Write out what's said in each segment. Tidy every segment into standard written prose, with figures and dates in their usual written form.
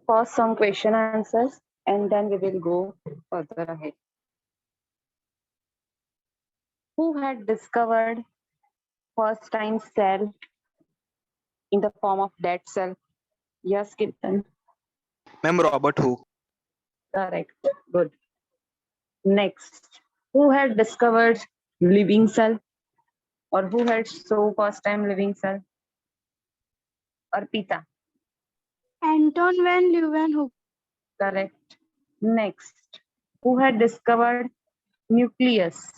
pause some question answers and then we will go further ahead. Who had discovered first time cell in the form of dead cell? Yes, Kirtan. Ma'am, Robert Hooke. Correct. Good. Next, who had discovered living cell or who had so first time living cell? Arpita. Anton van Leeuwenhoek. Correct. Next, who had discovered nucleus?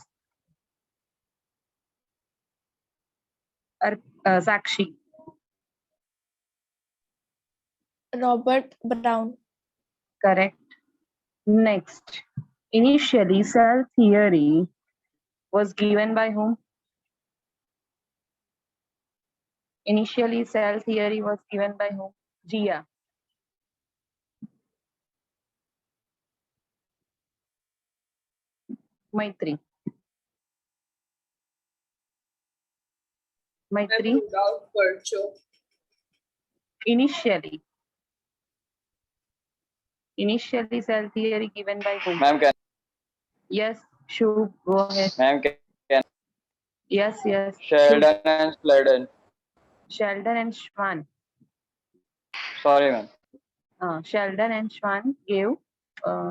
Sakshi. Robert Brown. Correct. Next, initially cell theory was given by whom? Initially cell theory was given by whom? Jia. Maitri. Maitri. Rudolf Virchow. Initially cell theory given by whom? Ma'am, can Yes, Shubh, go ahead. ma'am can Yes. Sheldon and Sladen. Sheldon and Schwann. Sorry, ma'am. Sheldon and Schwann gave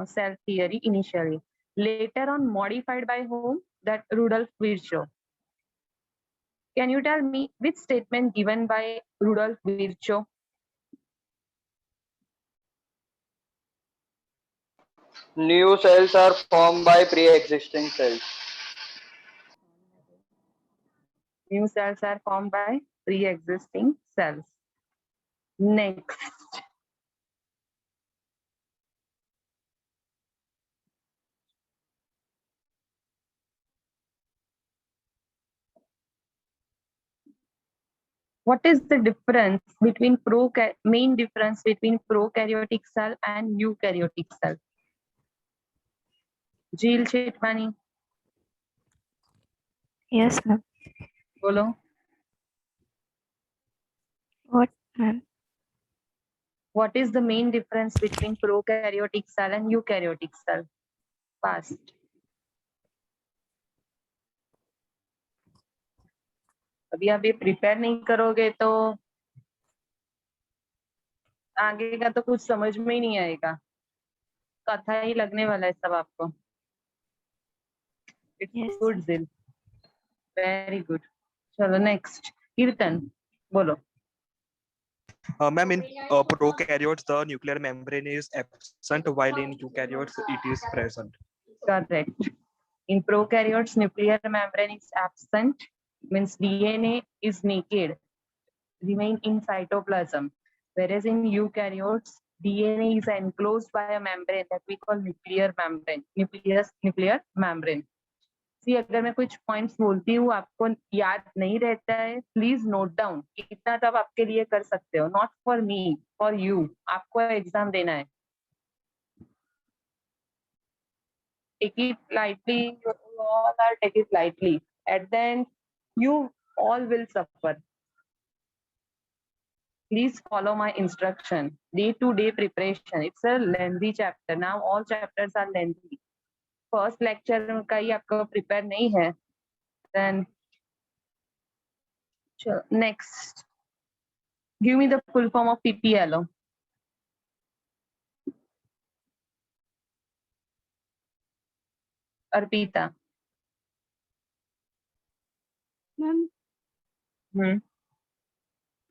cell theory initially. Later on modified by whom? That Rudolf Virchow. Can you tell me which statement given by Rudolf Virchow? New cells are formed by pre-existing cells. New cells are formed by pre-existing cells. Next. What is the difference between main difference between prokaryotic cell and eukaryotic cell? Jill Chitmani. Yes, ma'am. Bolo. What, ma'am? What is the main difference between prokaryotic cell and eukaryotic cell? Fast. अभी आप ये prepare नहीं करोगे तो आगे का तो कुछ समझ में ही नहीं आएगा, कथा ही लगने वाला है सब आपको. It's good, Zil. Very good. चलो next. कीर्तन बोलो. Ma'am, in prokaryotes, the nuclear membrane is absent, while in eukaryotes, it is present. Correct. In prokaryotes, nuclear membrane is absent, means DNA is naked, remain in cytoplasm. Whereas in eukaryotes, DNA is enclosed by a membrane that we call nuclear membrane, nuclear membrane. See, अगर मैं कुछ points बोलती हूँ आपको याद नहीं रहता है, प्लीज नोट डाउन. इतना तब आपके लिए कर सकते हो. Not for me, for you. आपको एग्जाम देना है. Take it lightly. You all are take it lightly. At the end, you all will suffer. Please follow my instruction. Day-to-day preparation. It's a lengthy chapter. Now all chapters are lengthy. First lecture का ही आपको prepare नहीं है. Then next. Give me the full form of PPLO. Arpita. Ma'am, Hmm.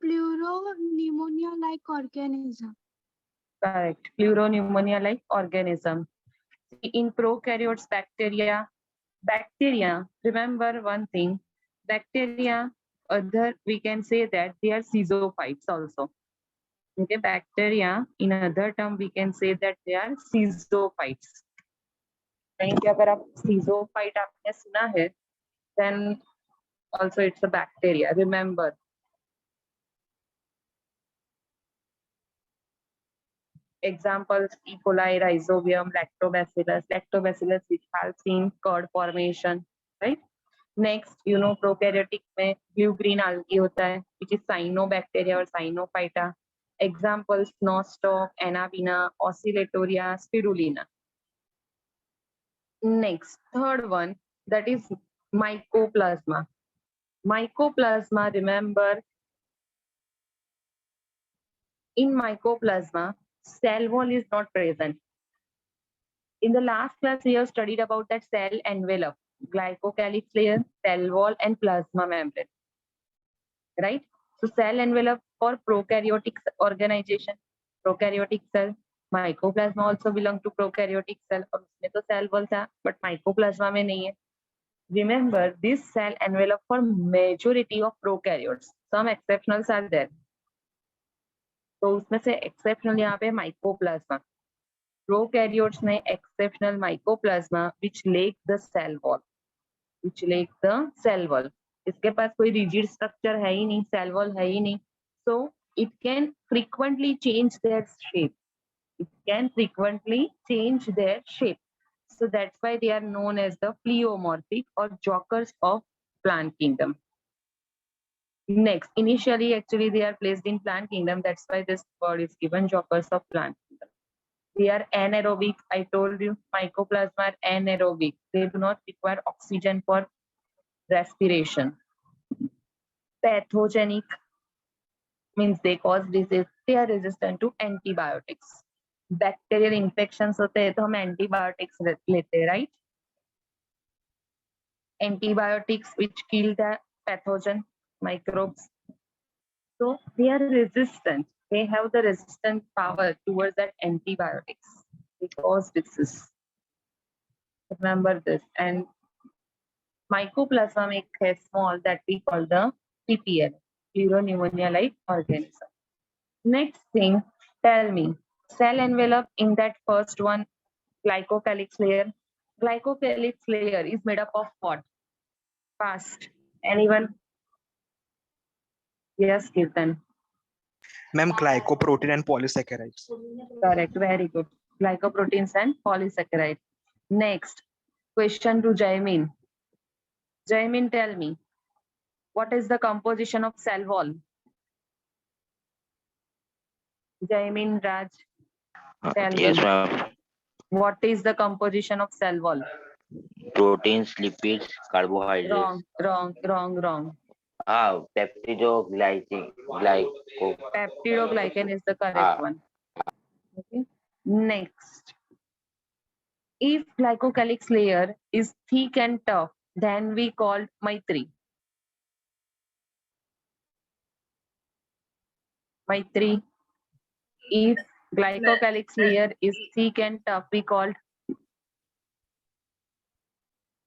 Pleuropneumonia-like organism. Correct. Pleuropneumonia-like organism. In prokaryotes, bacteria, remember one thing, bacteria, other we can say that they are caesophytes also. Okay, bacteria, in other term we can say that they are caesophytes. कहीं पे अगर आप caesophyte आपने सुना है, then also it's a bacteria. Remember. Examples: E. coli, Rhizobium, Lactobacillus which helps in curd formation, right? Next, you know, prokaryotic में blue green algae होता है, which is cyanobacteria or cyanophyta. Examples: Nostoc, Anabaena, Oscillatoria, Spirulina. Next, third one, that is Mycoplasma. Mycoplasma, remember, in Mycoplasma, cell wall is not present. In the last class, we have studied about that cell envelope, glycocalyx layer, cell wall, and plasma membrane. Right? So cell envelope for prokaryotic organization, prokaryotic cell. Mycoplasma also belong to prokaryotic cell. और उसमें तो cell wall था, but mycoplasma में नहीं है. Remember, this cell envelope for majority of prokaryotes. Some exceptionals are there. तो उसमें से exceptional यहाँ पे mycoplasma. Prokaryotes में exceptional mycoplasma which lack the cell wall. Which lack the cell wall. इसके पास कोई rigid structure है ही नहीं, cell wall है ही नहीं. So it can frequently change their shape. It can frequently change their shape. So that's why they are known as the pleomorphic or jokers of plant kingdom. Next, initially actually they are placed in plant kingdom. That's why this word is given, jokers of plant kingdom. They are anaerobic. I told you, mycoplasma are anaerobic. They do not require oxygen for respiration. Pathogenic means they cause disease. They are resistant to antibiotics. Bacterial infections होते हैं तो हम antibiotics लेते हैं, right? Antibiotics which kill the pathogen microbes. So they are resistant. They have the resistant power towards that antibiotics. They cause disease. Remember this. And mycoplasma make a small that we call the PPL, pleuropneumonia-like organism. Next thing, tell me, cell envelope in that first one, glycocalyx layer. Glycocalyx layer is made up of what? Fast. Anyone? Yes, Kirtan. Ma'am, glycoprotein and polysaccharides. Correct. Very good. Glycoproteins and polysaccharides. Next, question to Jaimin. Jaimin, tell me, what is the composition of cell wall? Jaimin, Raj, tell Yes, me, ma'am. what is the composition of cell wall? Proteins, lipids, carbohydrates. Wrong, wrong, wrong, wrong. Peptidoglycan, glyco. Peptidoglycan is the correct one. Okay. Next, if glycocalyx layer is thick and tough, then we call Maitri. Maitri. If glycocalyx layer is thick and tough, we called.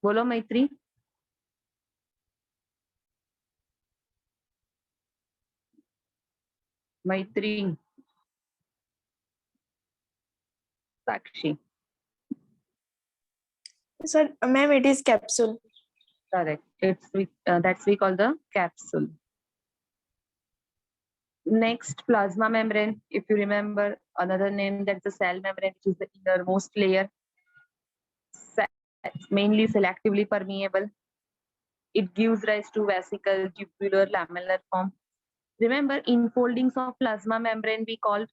Bolo Maitri. Maitri. Sakshi. Sir, ma'am, it is capsule. Correct. That's we call the capsule. Next, plasma membrane. If you remember, another name, that's the cell membrane, which is the innermost layer. Mainly selectively permeable. It gives rise to vesicle, tubular, lamellar form. Remember, infoldings of plasma membrane we called.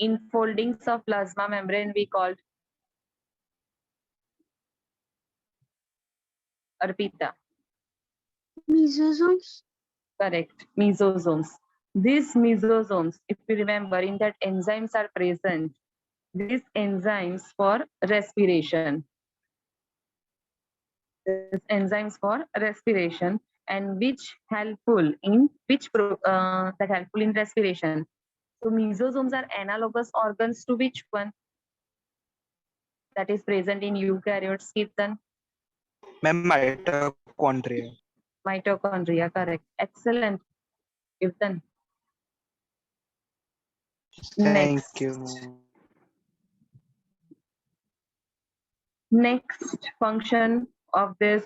Infoldings of plasma membrane we called. Arpita. Mesosomes. Correct. Mesosomes. These mesosomes, if you remember, in that enzymes are present. These enzymes for respiration. These enzymes for respiration, and which helpful in that helpful in respiration. So mesosomes are analogous organs to which one? That is present in eukaryotes, Kirtan. Ma'am, mitochondria. Mitochondria, correct. Excellent. Kirtan. Thank Next. you. Next function of this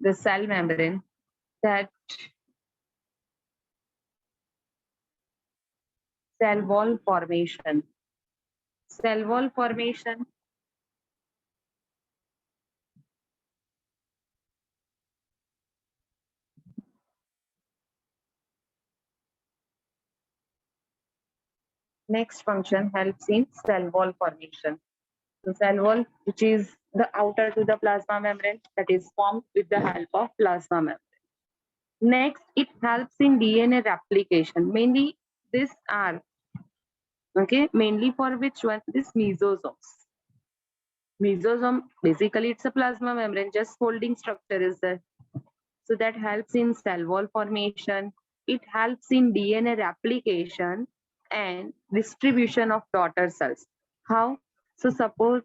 the cell membrane, that cell wall formation. Cell wall formation Next function helps in cell wall formation. So cell wall, which is the outer to the plasma membrane, that is formed with the help of plasma membrane. Next, it helps in DNA replication. Mainly, these are mainly for which one? This mesosomes. Mesosome, basically, it's a plasma membrane, just folding structure is there. So that helps in cell wall formation. It helps in DNA replication and distribution of daughter cells. How? So suppose,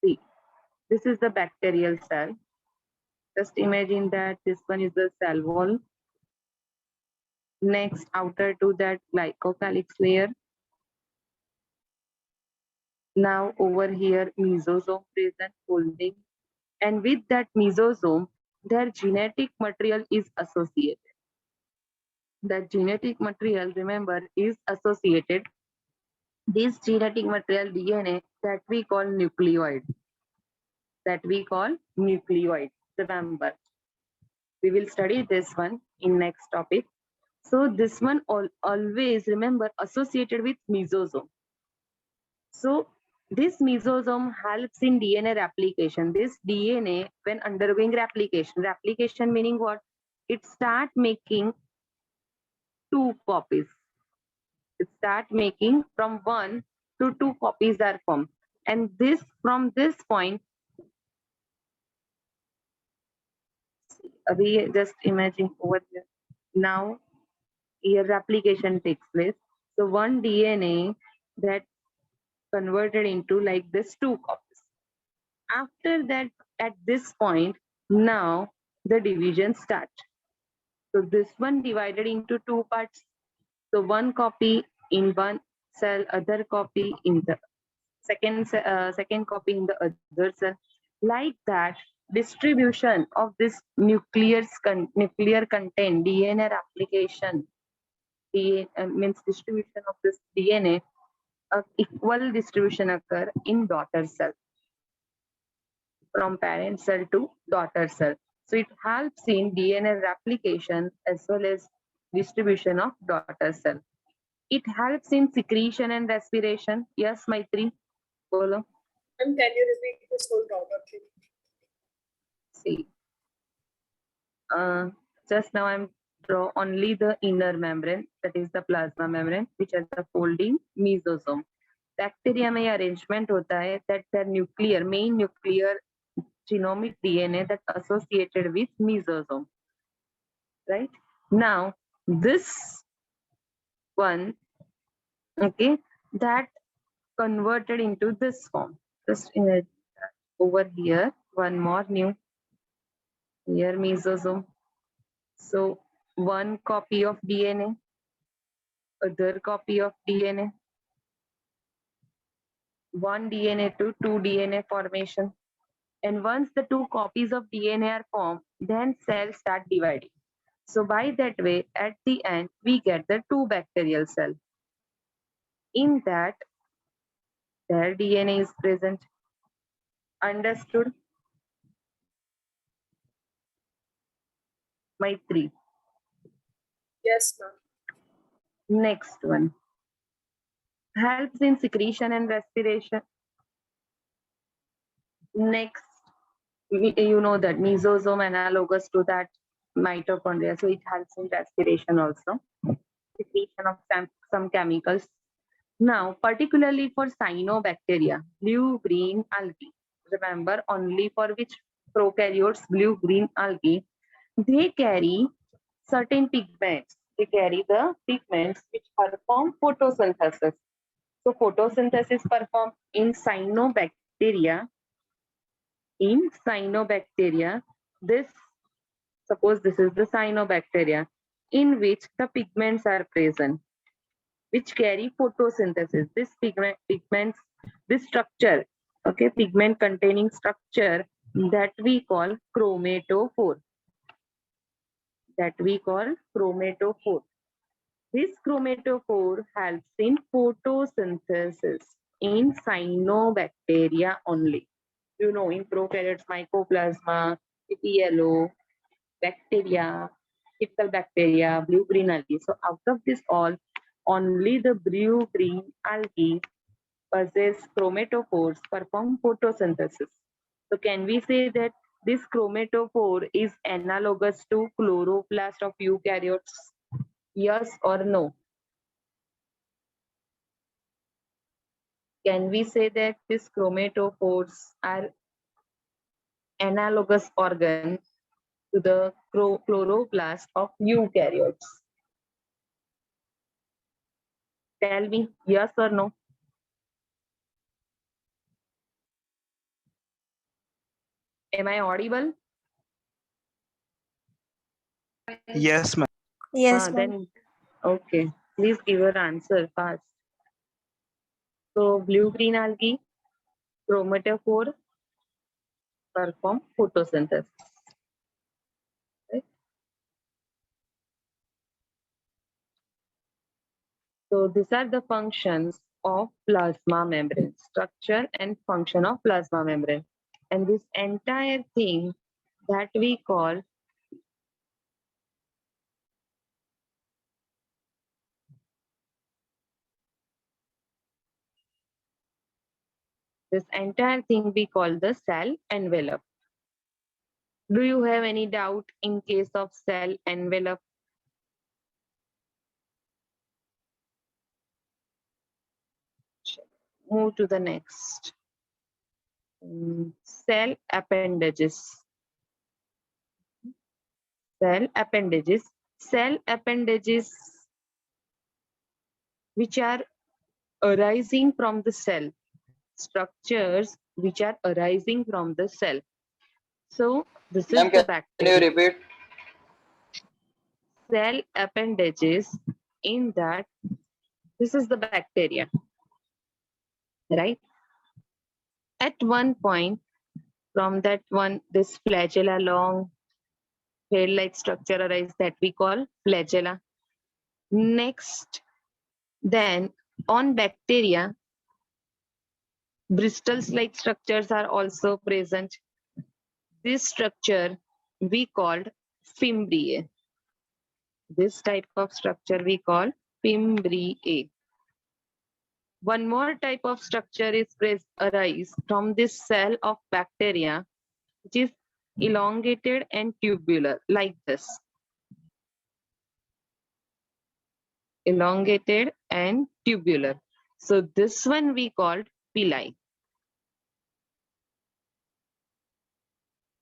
see, this is the bacterial cell. Just imagine that this one is the cell wall. Next, outer to that glycocalyx layer. Now over here, mesosome present folding. And with that mesosome, their genetic material is associated. That genetic material, remember, is associated. This genetic material DNA that we call nucleoid. Remember, we will study this one in next topic. So this one always remember associated with mesosome. So this mesosome helps in DNA replication. This DNA, when undergoing replication meaning what? It start making 2 copies. It start making from 1 to 2 copies are formed. And this, from this point, we just imagine over here. Now here replication takes place. So one DNA that converted into like this 2 copies. After that, at this point, now the division starts. So this one divided into 2 parts. So 1 copy in one cell, other copy in the second copy in the other cell. Like that, distribution of this nuclear content DNA replication means distribution of this DNA, equal distribution occur in daughter cell, from parent cell to daughter cell. So it helps in DNA replication as well as distribution of daughter cell. It helps in secretion and respiration. Yes, Maitri, bolo. Can you repeat this whole topic? See, just now I'm draw only the inner membrane, that is the plasma membrane, which has the folding mesosome. Bacteria में arrangement होता है that their main nuclear genomic DNA that associated with mesosome. Right now, this one, that converted into this form. Just imagine over here, one more new. Here mesosome. So 1 copy of DNA, other copy of DNA, 1 DNA to 2 DNA formation. And once the 2 copies of DNA are formed, then cells start dividing. So by that way, at the end, we get the 2 bacterial cells. In that, their DNA is present. Understood? Maitri. Yes, ma'am. Next one. Helps in secretion and respiration. Next, you know that mesosome analogous to that mitochondria, so it helps in respiration also, secretion of some chemicals. Now, particularly for cyanobacteria, blue-green algae, remember only for which prokaryotes, blue-green algae, they carry certain pigments. They carry the pigments which perform photosynthesis. So photosynthesis performed in cyanobacteria. In cyanobacteria, suppose this is the cyanobacteria in which the pigments are present, which carry photosynthesis. This pigments, this structure, pigment containing structure that we call chromatophore. This chromatophore helps in photosynthesis in cyanobacteria only. You know, in prokaryotes, mycoplasma, EPLO, bacteria, typical bacteria, blue-green algae. So out of this all, only the blue-green algae possess chromatophores, perform photosynthesis. So can we say that this chromatophore is analogous to chloroplast of eukaryotes? Yes or no? Can we say that these chromatophores are analogous organ to the chloroplast of eukaryotes? Tell me yes or no. Am I audible? Yes, ma'am. Yes, ma'am. Then okay. Please give your answer fast. So blue-green algae, chromatophore, perform photosynthesis. Right? So these are the functions of plasma membrane, structure and function of plasma membrane. And this entire thing that we call the cell envelope. Do you have any doubt in case of cell envelope? Move to the next. Cell appendages. Cell appendages. Cell appendages which are arising from the cell. Structures which are arising from the cell. So this is Ma'am, the can you bacteria. repeat? Cell appendages in that this is the bacteria, right? At one point, from that one, this flagella, long tail-like structure arises that we call flagella. Next, then on bacteria, bristles-like structures are also present. This structure we called fimbriae. This type of structure we call fimbriae. One more type of structure is arise from this cell of bacteria, which is elongated and tubular, like this. Elongated and tubular. So this one we called pili.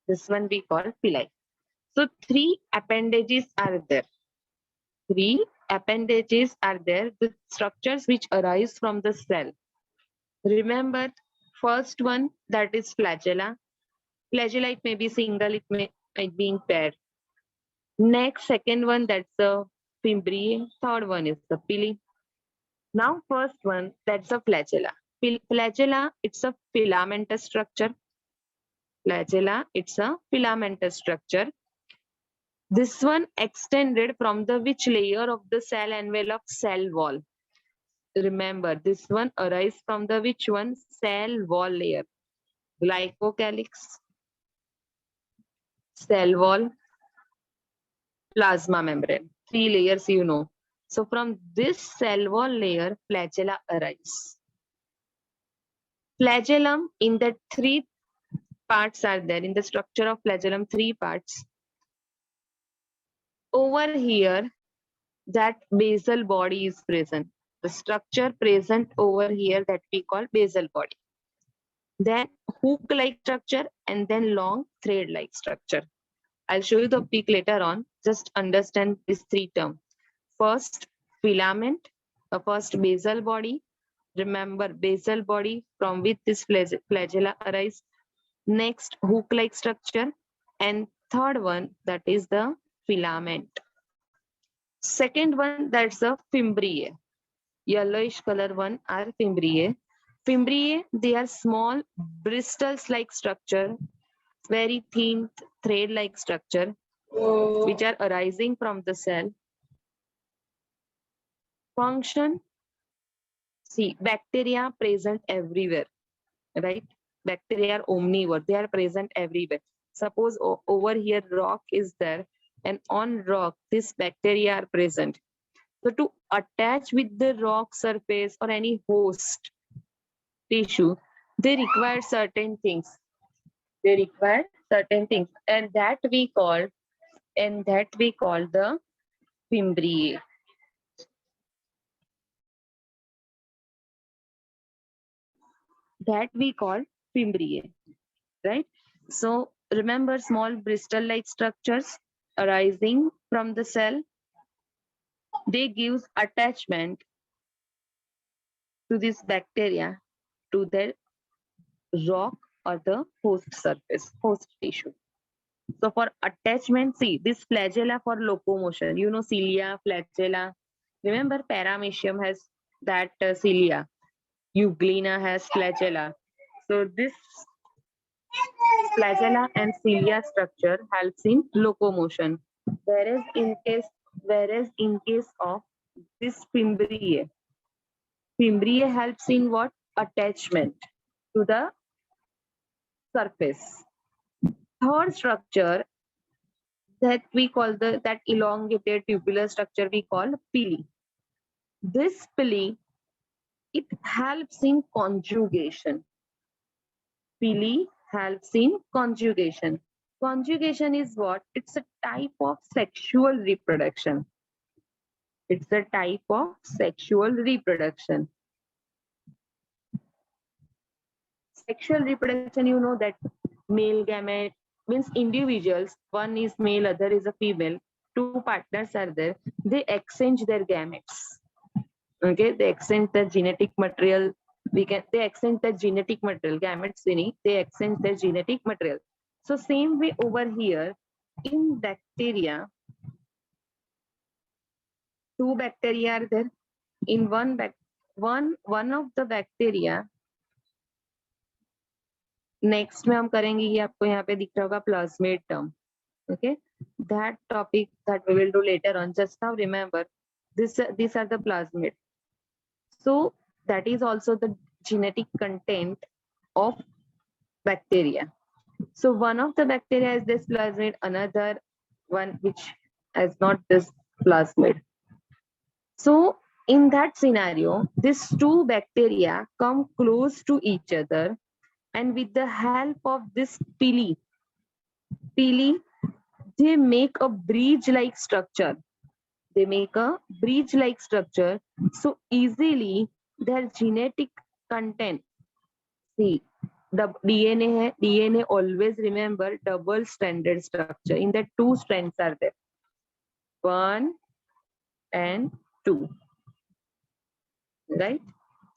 This one we call pili. So three appendages are there. Three appendages are there, the structures which arise from the cell. Remember, first one, that is flagella. Flagella, it may be single, it may be in pair. Next, second one, that's the fimbriae. Third one is the pili. Now, first one, that's a flagella. Flagella, it's a filamentous structure. Flagella, it's a filamentous structure. This one extended from the which layer of the cell envelope? Cell wall. Remember, this one arises from the which one? Cell wall layer. Glycocalyx, cell wall, plasma membrane. Three layers you know. So from this cell wall layer, flagella arise. Flagellum, in the three parts are there. In the structure of flagellum, three parts. Over here, that basal body is present. The structure present over here that we call basal body. Then hook-like structure and then long thread-like structure. I'll show you the peak later on. Just understand these three terms. First, filament, first basal body. Remember, basal body from which this flagella arise. Next, hook-like structure. And third one, that is the filament. Second one, that's a fimbriae. Yellowish color one are fimbriae. Fimbriae, they are small bristles-like structure, very thin thread-like structure, which are arising from the cell. Function, see, bacteria present everywhere, right? Bacteria are omnivore, they are present everywhere. Suppose over here rock is there, and on rock, this bacteria are present. So to attach with the rock surface or any host tissue, they require certain things. They require certain things, and that we call the fimbriae. That we call fimbriae, right? So remember small bristle-like structures arising from the cell. They give attachment to this bacteria to their rock or the host surface, host tissue. So for attachment, see this flagella for locomotion. You know cilia, flagella. Remember paramecium has that cilia. Euglena has flagella. So this flagella and cilia structure helps in locomotion. Whereas in case of this fimbriae helps in what? Attachment to the surface. Third structure that we call that elongated tubular structure we call pili. This pili, it helps in conjugation. Pili helps in conjugation. Conjugation is what? It's a type of sexual reproduction. It's a type of sexual reproduction. Sexual reproduction, you know that male gamete means individuals, one is male, other is a female, two partners are there, they exchange their gametes. Okay, they exchange the genetic material. They exchange the genetic material, gametes, they exchange their genetic material. So same way over here in bacteria, two bacteria are there. In one of the bacteria, next में हम करेंगे, ये आपको यहाँ पे दिख रहा होगा plasmid term. Okay, that topic that we will do later on. Just now remember these are the plasmid. So that is also the genetic content of bacteria. So one of the bacteria is this plasmid, another one which has not this plasmid. So in that scenario, these two bacteria come close to each other, and with the help of this pili, they make a bridge-like structure. They make a bridge-like structure. So easily their genetic content. See, the DNA hai, DNA always remember double-stranded structure. In that two strands are there. 1 and 2. Right?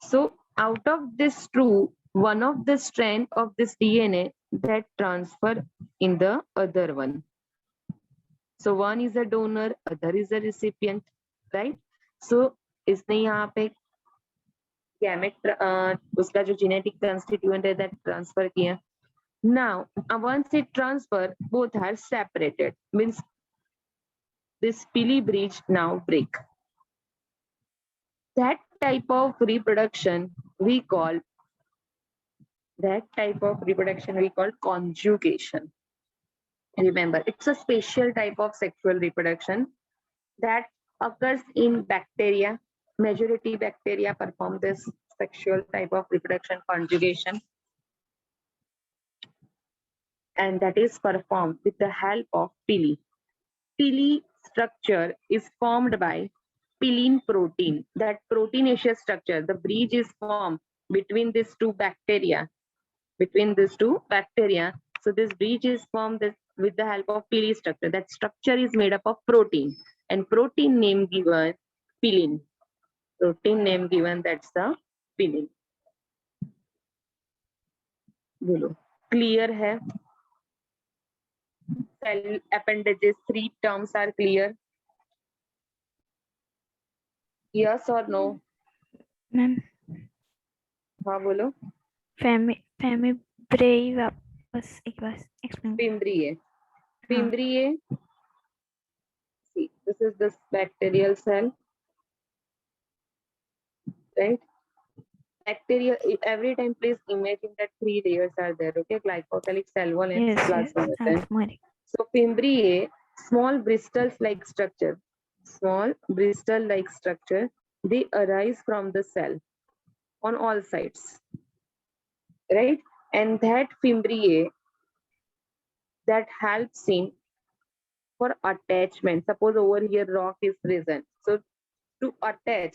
So out of this two, one of the strand of this DNA that transfer in the other one. So one is a donor, other is a recipient, right? So इसने यहाँ पे gamete उसका जो genetic constituent है that transfer किया. Now once it transfer, both are separated. Means this pili bridge now break. That type of reproduction we call conjugation. Remember, it's a special type of sexual reproduction that occurs in bacteria. Majority bacteria perform this sexual type of reproduction, conjugation, and that is performed with the help of pili. Pili structure is formed by pilin protein. That proteinaceous structure, the bridge is formed between these two bacteria. So this bridge is formed with the help of pili structure. That structure is made up of protein, and protein name given pilin. Protein name given, that's the pilin. बोलो, clear है? Cell appendages, 3 terms are clear. Yes or no? Ma'am हाँ बोलो. फैमिब्रेई वापस एक बार explain. Fimbriae. See, this is this bacterial cell, right? Bacteria, every time please imagine that 3 layers are there, okay? Glycocalyx, cell wall, and Yes, plasma. I'm familiar. So fimbriae, small bristles like structure. small bristle-like structure. They arise from the cell on all sides, right? And that fimbriae that helps in for attachment. Suppose over here rock is present, so to attach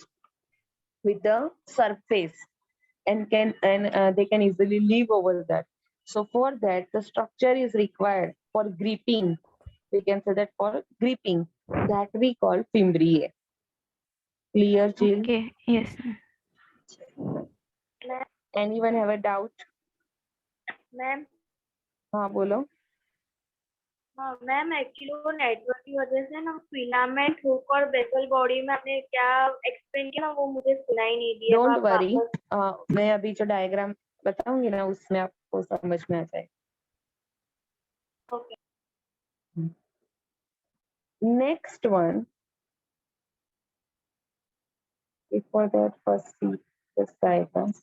with the surface and they can easily live over that. So for that, the structure is required for gripping. We can say that for gripping, that we call fimbriae. Clear, Jill? Okay. Yes, ma'am. Anyone have a doubt? Ma'am हाँ बोलो. हाँ ma'am actually वो network की वजह से ना filament hook और basal body में आपने क्या एक्सप्लेन किया ना वो मुझे सुनाई नहीं दिया तो डोंट आप वरी, वापस मैं अभी जो डायग्राम बताऊंगी ना उसमें आपको समझ में आ जाएगा. Okay Next one, before that, first see this diagram.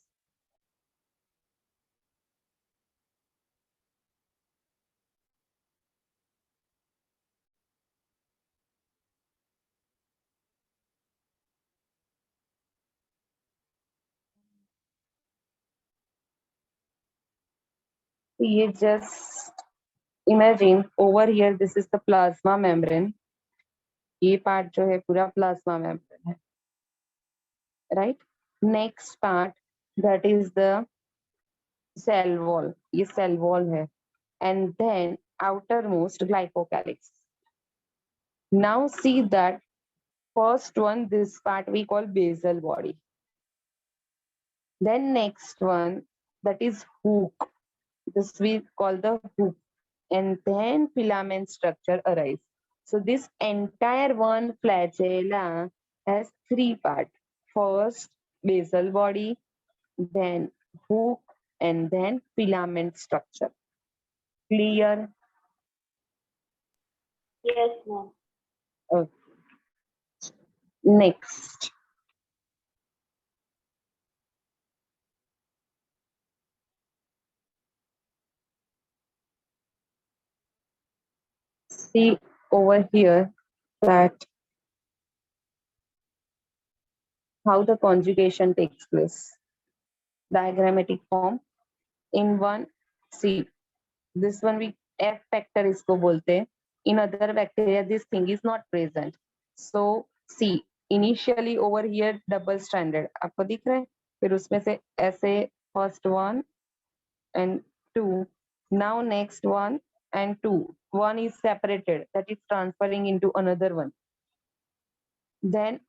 ये just imagine over here, this is the plasma membrane. ये part जो है पूरा plasma membrane है, right? Next part, that is the cell wall. ये cell wall है, and then outermost glycocalyx. Now see that first one, this part we call basal body. Then next one, that is hook. This we call the hook, and then filament structure arise. So this entire one flagella has three parts. First, basal body, then hook, and then filament structure. Clear? Yes ma'am Okay. Next. See over here that how the conjugation takes place. Diagrammatic form. In one, see, this one we F factor इसको बोलते हैं. In other bacteria, this thing is not present. So see, initially over here double stranded. आपको दिख रहा है? फिर उसमें से ऐसे first one and two. Now next one and two. One is separated, that is transferring into another one. Then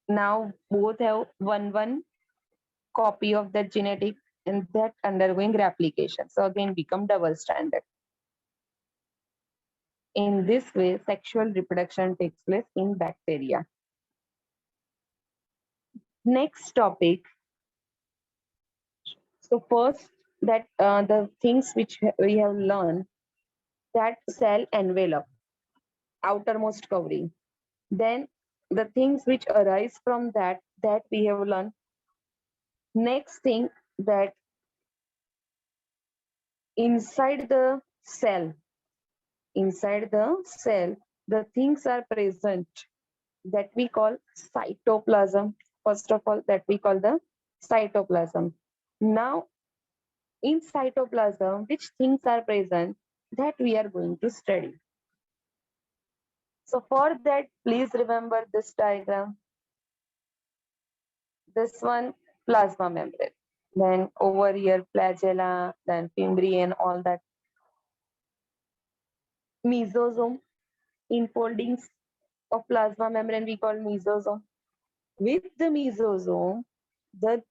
now both have one copy of that genetic and that undergoing replication. So again become double stranded. In this way, sexual reproduction takes place in bacteria. Next topic. So first, that the things which we have learned, that cell envelope, outermost covering. Then the things which arise from that we have learned. Next thing, that inside the cell, the things are present that we call cytoplasm. First of all, that we call the cytoplasm. Now, in cytoplasm, which things are present, that we are going to study. So for that, please remember this diagram. This one, plasma membrane. Then over here, flagella, then fimbriae and all that. Mesosome, infoldings of plasma membrane we call mesosome. With the mesosome, the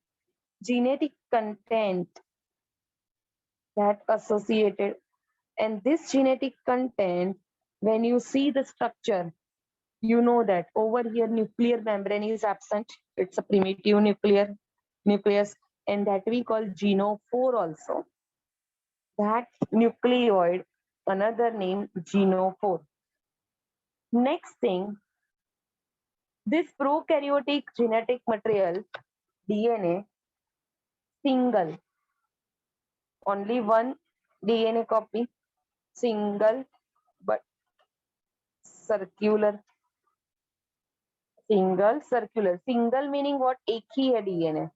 genetic content that associated, and this genetic content, when you see the structure, you know that over here nuclear membrane is absent. It's a primitive nucleus, and that we call genophore also. That nucleoid, another name genophore. Next thing, this prokaryotic genetic material, DNA, single, only one DNA copy, single but circular. Single circular. Single meaning what? एक ही है DNA.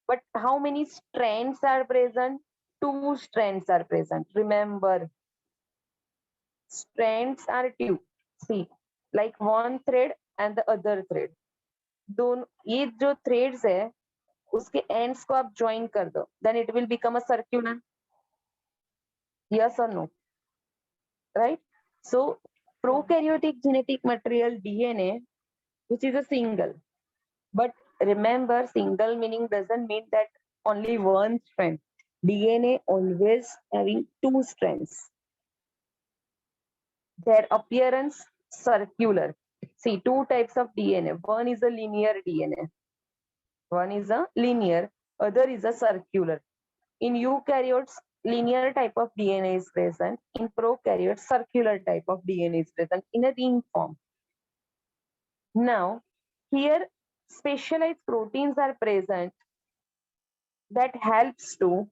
But how many strands are present? 2 strands are present. Remember, strands are 2. See, like one thread and the other thread. दोनों ये जो threads है उसके ends को आप join कर दो. Then it will become a circular. Yes or no? Right? So prokaryotic genetic material DNA, which is a single. But remember, single meaning doesn't mean that only one strand. DNA always having 2 strands. Their appearance circular. See, 2 types of DNA. One is a linear DNA. One is a linear, other is a circular. In eukaryotes, linear type of DNA is present. In prokaryotes, circular type of DNA is present in a ring form. Now, here specialized proteins are present that helps in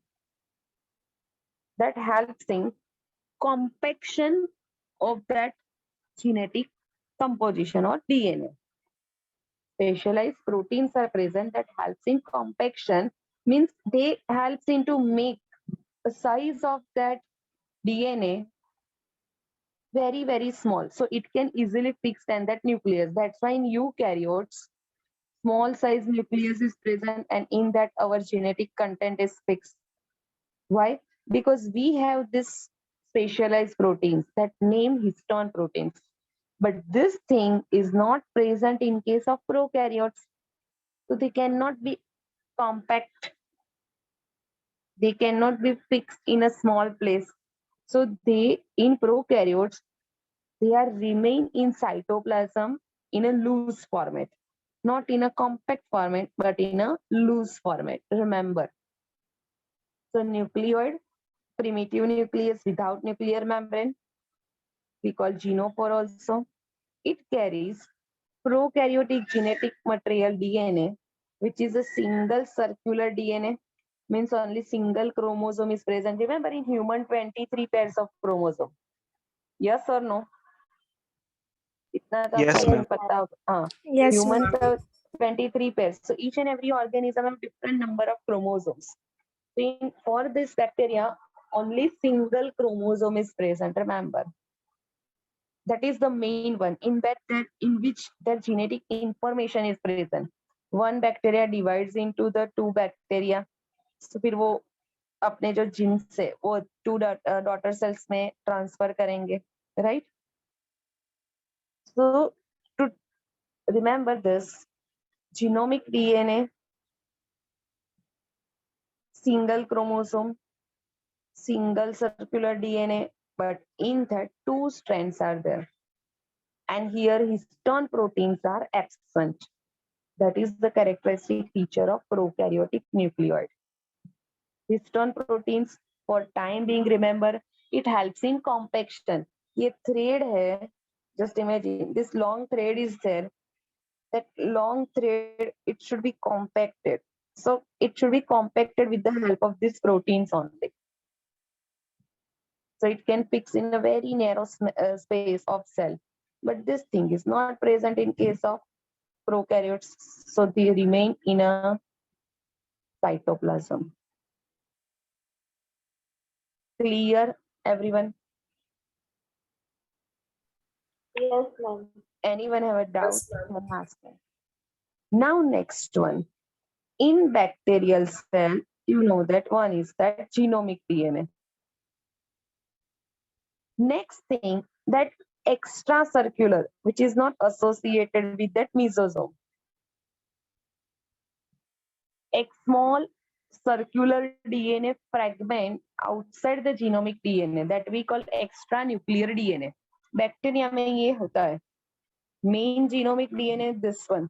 compaction of that genetic composition or DNA. Specialized proteins are present that helps in compaction, means they helps in to make the size of that DNA very, very small. So it can easily fix in that nucleus. That's why in eukaryotes, small size nucleus is present and in that our genetic content is fixed. Why? Because we have this specialized proteins that name histone proteins. But this thing is not present in case of prokaryotes. So they cannot be compact. They cannot be fixed in a small place. So they, in prokaryotes, they are remain in cytoplasm in a loose format. Not in a compact format, but in a loose format. Remember. So nucleoid, primitive nucleus without nuclear membrane, we call genophore also. It carries prokaryotic genetic material DNA, which is a single circular DNA, means only single chromosome is present. Remember, in human 23 pairs of chromosome. Yes or no? इतना तो Yes, आपको ma'am. पता होगा. हाँ, Yes, human ma'am. का 23 pairs. So each and every organism have different number of chromosomes. For this bacteria, only single chromosome is present. Remember, that is the main one. In which their genetic information is present. One bacteria divides into the 2 bacteria. So फिर वो अपने जो jeans है वो 2 daughter cells में transfer करेंगे, right? So to remember this, genomic DNA, single chromosome, single circular DNA, but in that 2 strands are there. And here histone proteins are absent. That is the characteristic feature of prokaryotic nucleoid. Histone proteins, for time being, remember, it helps in compaction. ये thread है, just imagine this long thread is there. That long thread, it should be compacted. So it should be compacted with the help of these proteins only. So it can fix in a very narrow space of cell. But this thing is not present in case of prokaryotes. So they remain in a cytoplasm. Clear, everyone? Yes, ma'am. Anyone have a doubt? Yes, ma'am. Can ask me. Now next one. In bacterial cell, you know that one is that genomic DNA. Next thing, that extracircular, which is not associated with that mesosome. A small circular DNA fragment outside the genomic DNA that we call extranuclear DNA. Bacteria में ये होता है. Main genomic DNA is this one.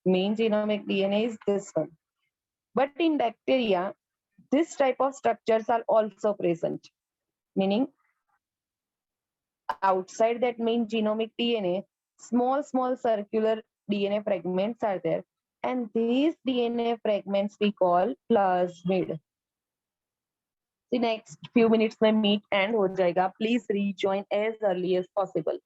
Main genomic DNA is this one. But in bacteria, this type of structures are also present. Meaning, outside that main genomic DNA, small circular DNA fragments are there. And these DNA fragments we call plasmid. The next few minutes में meet and हो जाएगा. Please rejoin as early as possible.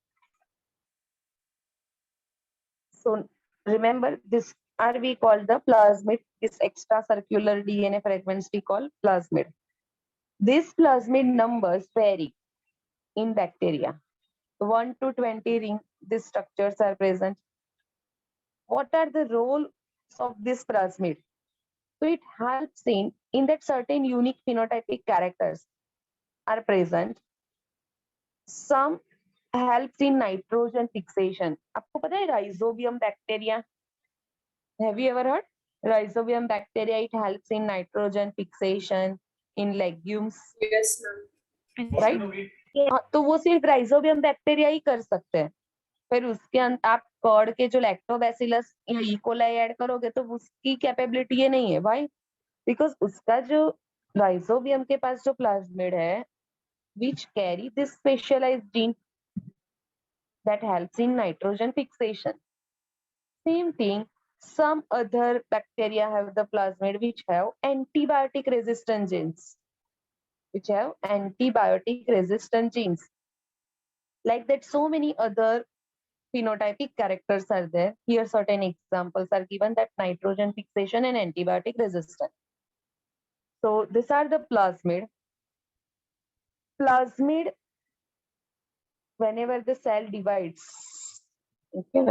So remember, this are we call the plasmid. This extracircular DNA fragments we call plasmid. These plasmid numbers vary in bacteria. 1 to 20 ring, these structures are present. What are the roles of this plasmid? So it helps in that certain unique phenotypic characters are present. Some helps in nitrogen fixation. आपको पता है rhizobium bacteria? Have you ever heard? Rhizobium bacteria, it helps in nitrogen fixation in legumes, Yes, ma'am. right? हाँ, तो वो सिर्फ rhizobium bacteria ही कर सकते हैं. फिर उसके अंदर आप कर्ड के जो लैक्टोबैसिलस या इकोलाई ऐड करोगे तो उसकी कैपेबिलिटी ये नहीं है. व्हाई? बिकॉज उसका जो राइजोबियम के पास जो प्लाज्मिड है which carry this specialized gene that helps in nitrogen fixation. Same thing, some other bacteria have the plasmid which have antibiotic resistant genes. Like that, so many other phenotypic characters are there. Here certain examples are given, that nitrogen fixation and antibiotic resistance. So these are the plasmid. Plasmid, whenever the cell divides, okay,